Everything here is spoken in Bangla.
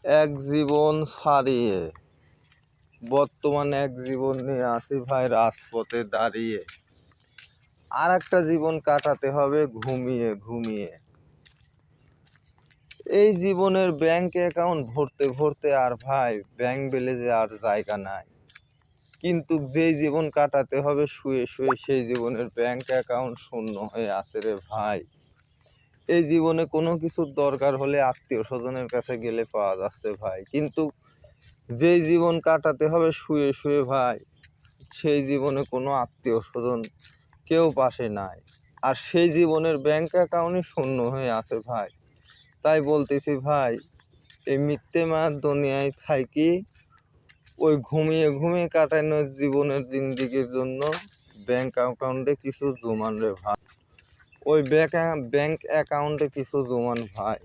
এক জীবন ছাড়িয়ে বর্তমানে এক জীবন নিয়ে আছি ভাই রাজপথে দাঁড়িয়ে। আর একটা জীবন কাটাতে হবে ঘুমিয়ে ঘুমিয়ে। এই জীবনের ব্যাংক অ্যাকাউন্ট ভরতে ভরতে আর ভাই ব্যাংক ব্যালেন্সে আর জায়গা নাই। কিন্তু যেই জীবন কাটাতে হবে শুয়ে শুয়ে, সেই জীবনের ব্যাংক অ্যাকাউন্ট শূন্য হয়ে আছে রে ভাই। এই জীবনে কোনো কিছুর দরকার হলে আত্মীয় স্বজনের কাছে গেলে পাওয়া যাচ্ছে ভাই, কিন্তু যেই জীবন কাটাতে হবে শুয়ে শুয়ে ভাই, সেই জীবনে কোনো আত্মীয় স্বজন কেউ পাশে নাই। আর সেই জীবনের ব্যাংক অ্যাকাউন্টই শূন্য হয়ে আছে ভাই। তাই বলতেছি ভাই, এই মিথ্যে মার দুনিয়ায় থাকি ওই ঘুমিয়ে ঘুমিয়ে কাটানো জীবনের জিন্দিগির জন্য ব্যাংক অ্যাকাউন্টে কিছু জমান রে ভাই। ওই ব্যাংক অ্যাকাউন্টে কিছু জমান ভাই।